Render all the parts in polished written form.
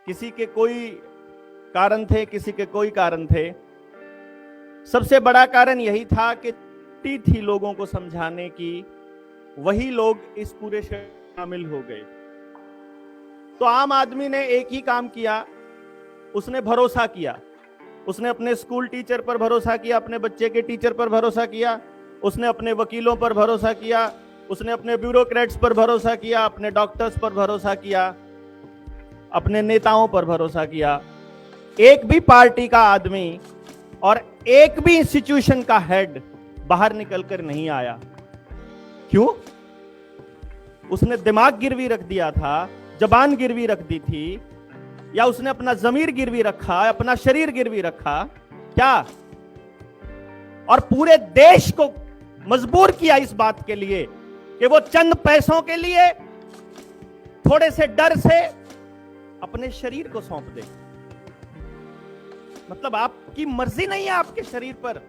किसी के कोई कारण थे, किसी के कोई कारण थे। सबसे बड़ा कारण यही था कि थी लोगों को समझाने की, वही लोग इस पूरे शामिल हो गए। तो आम आदमी ने एक ही काम किया, उसने भरोसा किया। उसने अपने स्कूल टीचर पर भरोसा किया, अपने बच्चे के टीचर पर भरोसा किया, उसने अपने वकीलों पर भरोसा किया, उसने अपने ब्यूरोक्रेट्स पर भरोसा किया, अपने डॉक्टर्स पर भरोसा किया, अपने नेताओं पर भरोसा किया। एक भी पार्टी का आदमी और एक भी इंस्टीट्यूशन का हेड बाहर निकलकर नहीं आया। क्यों? उसने दिमाग गिरवी रख दिया था, जबान गिरवी रख दी थी, या उसने अपना जमीर गिरवी रखा, अपना शरीर गिरवी रखा क्या? और पूरे देश को मजबूर किया इस बात के लिए कि वो चंद पैसों के लिए, थोड़े से डर से अपने शरीर को सौंप दे। मतलब आपकी मर्जी नहीं है आपके शरीर पर,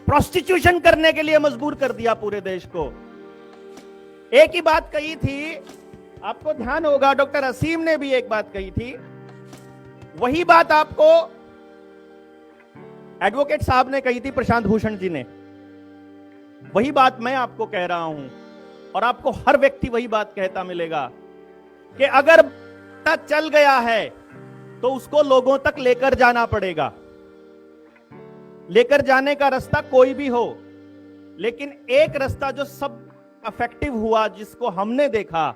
प्रोस्टिट्यूशन करने के लिए मजबूर कर दिया पूरे देश को। एक ही बात कही थी, आपको ध्यान होगा, डॉक्टर असीम ने भी एक बात कही थी, वही बात आपको एडवोकेट साहब ने कही थी, प्रशांत भूषण जी ने। वही बात मैं आपको कह रहा हूं, और आपको हर व्यक्ति वही बात कहता मिलेगा कि अगर पता चल गया है तो उसको लोगों तक लेकर जाना पड़ेगा। लेकर जाने का रास्ता कोई भी हो, लेकिन एक रास्ता जो सब इफेक्टिव हुआ, जिसको हमने देखा,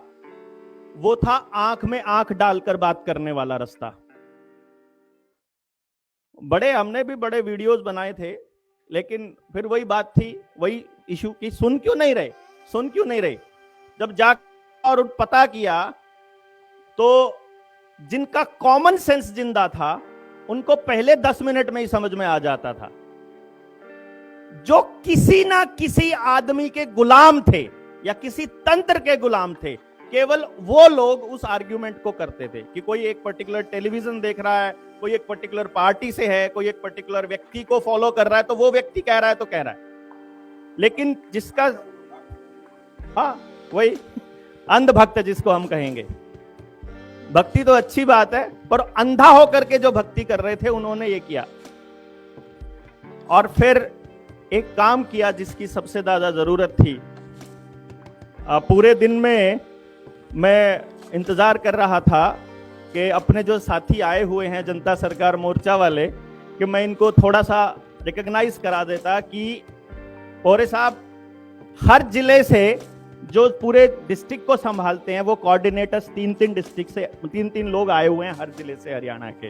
वो था आंख में आंख डालकर बात करने वाला रास्ता। हमने भी बड़े वीडियोस बनाए थे, लेकिन फिर वही बात थी, वही इशू की, सुन क्यों नहीं रहे। जब जाकर और पता किया तो जिनका कॉमन सेंस जिंदा था, उनको पहले 10 मिनट में ही समझ में आ जाता था। जो किसी ना किसी आदमी के गुलाम थे या किसी तंत्र के गुलाम थे, केवल वो लोग उस आर्ग्यूमेंट को करते थे कि कोई एक पर्टिकुलर टेलीविजन देख रहा है, कोई एक पर्टिकुलर पार्टी से है, कोई एक पर्टिकुलर व्यक्ति को फॉलो कर रहा है, तो वो व्यक्ति कह रहा है तो कह रहा है। लेकिन जिसका वही अंधभक्त जिसको हम कहेंगे, भक्ति तो अच्छी बात है, पर अंधा होकर के जो भक्ति कर रहे थे, उन्होंने ये किया। और फिर एक काम किया जिसकी सबसे ज्यादा जरूरत थी। पूरे दिन में मैं इंतजार कर रहा था कि अपने जो साथी आए हुए हैं जनता सरकार मोर्चा वाले, कि मैं इनको थोड़ा सा रिकॉग्नाइज करा देता कि पौरे साहब हर जिले से जो पूरे डिस्ट्रिक्ट को संभालते हैं, वो कोऑर्डिनेटर्स 3 डिस्ट्रिक्ट से 3 लोग आए हुए हैं हर जिले से, हरियाणा के।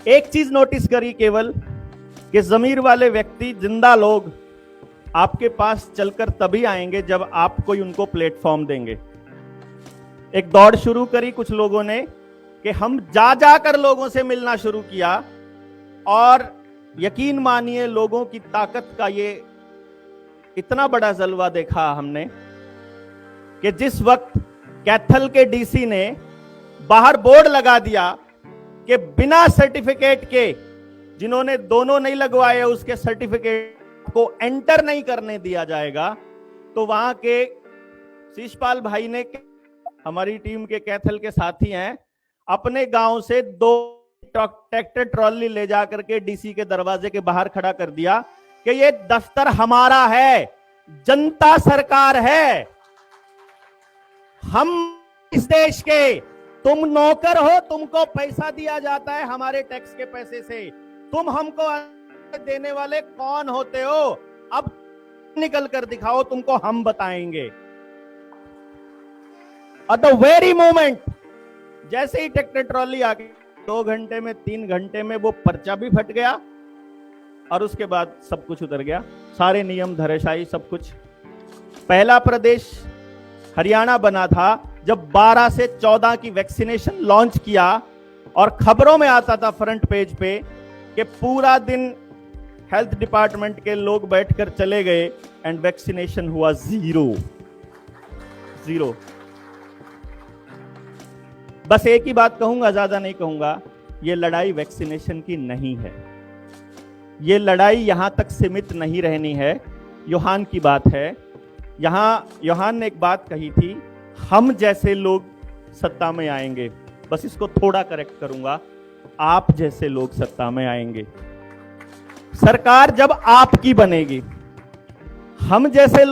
एक चीज नोटिस करी केवल, कि जमीर वाले व्यक्ति, जिंदा लोग आपके पास चलकर तभी आएंगे जब आप कोई उनको प्लेटफॉर्म देंगे। एक दौड़ शुरू करी कुछ लोगों ने कि हम जाकर लोगों से मिलना शुरू किया, और यकीन मानिए लोगों की ताकत का ये इतना बड़ा जलवा देखा हमने कि जिस वक्त कैथल के डीसी ने बाहर बोर्ड लगा दिया कि बिना सर्टिफिकेट के, जिन्होंने दोनों नहीं लगवाए उसके सर्टिफिकेट को एंटर नहीं करने दिया जाएगा, तो वहां के शीशपाल भाई ने, हमारी टीम के कैथल के साथी हैं, अपने गांव से 2 ट्रैक्टर ट्रॉली ले जाकर के डीसी के दरवाजे के बाहर खड़ा कर दिया कि ये दफ्तर हमारा है, जनता सरकार है, हम इस देश के, तुम नौकर हो, तुमको पैसा दिया जाता है हमारे टैक्स के पैसे से, तुम हमको देने वाले कौन होते हो? अब निकल कर दिखाओ, तुमको हम बताएंगे। एट द वेरी मोमेंट जैसे ही ट्रैक्टर ट्रॉली आ गई, 2 घंटे में 3 घंटे में वो पर्चा भी फट गया, और उसके बाद सब कुछ उतर गया, सारे नियम धराशायी, सब कुछ। पहला प्रदेश हरियाणा बना था जब 12 से 14 की वैक्सीनेशन लॉन्च किया, और खबरों में आता था फ्रंट पेज पे कि पूरा दिन हेल्थ डिपार्टमेंट के लोग बैठकर चले गए एंड वैक्सीनेशन हुआ 0। बस एक ही बात कहूंगा, ज्यादा नहीं कहूंगा, ये लड़ाई वैक्सीनेशन की नहीं है, ये लड़ाई यहां तक सीमित नहीं रहनी है। यूहान की बात है, यहां यूहान ने एक बात कही थी, हम जैसे लोग सत्ता में आएंगे। बस इसको थोड़ा करेक्ट करूंगा, आप जैसे लोग सत्ता में आएंगे। सरकार जब आपकी बनेगी, हम जैसे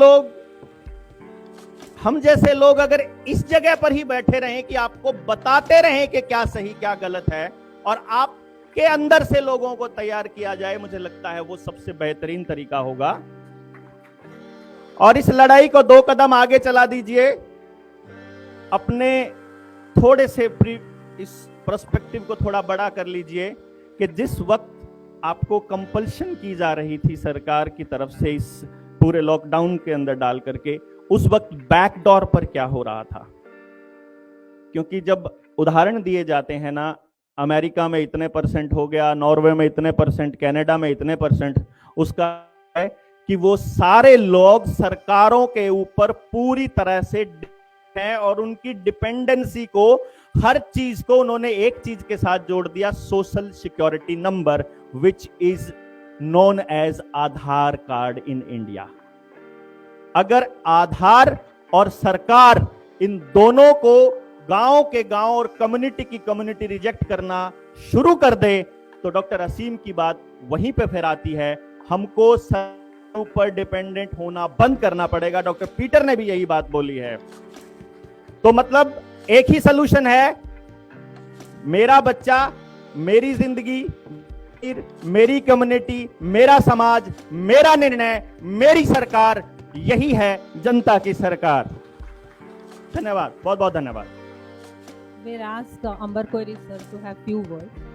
लोग अगर इस जगह पर ही बैठे रहें कि आपको बताते रहें कि क्या सही क्या गलत है, और आपके अंदर से लोगों को तैयार किया जाए, मुझे लगता है वो सबसे बेहतरीन तरीका होगा। और इस लड़ाई को 2 कदम आगे चला दीजिए। अपने थोड़े से इस पर्सपेक्टिव को थोड़ा बड़ा कर लीजिए कि जिस वक्त आपको कंपल्शन की जा रही थी सरकार की तरफ से इस पूरे लॉकडाउन के अंदर डाल करके, उस वक्त बैकडोर पर क्या हो रहा था। क्योंकि जब उदाहरण दिए जाते हैं ना, अमेरिका में इतने % हो गया, नॉर्वे में इतने %, कनाडा में इतने %, उसका है कि वो सारे लोग सरकारों के ऊपर पूरी तरह से हैं और उनकी डिपेंडेंसी को, हर चीज को उन्होंने एक चीज के साथ जोड़ दिया, social security number, which is known as Aadhaar card in India. अगर आधार और सरकार इन दोनों को गांव के गांव और कम्युनिटी की कम्युनिटी रिजेक्ट करना शुरू कर दे, तो डॉक्टर असीम की बात वहीं पे फिर आती है, हमको सरकार ऊपर डिपेंडेंट होना बंद करना पड़ेगा। डॉक्टर पीटर ने भी यही बात बोली है। तो मतलब एक ही सलूशन है, मेरा बच्चा, मेरी जिंदगी, मेरी कम्युनिटी, मेरा समाज, मेरा निर्णय, मेरी सरकार, यही है जनता की सरकार। धन्यवाद, बहुत बहुत धन्यवाद। We'll ask Ambar Koiri sir to have few words.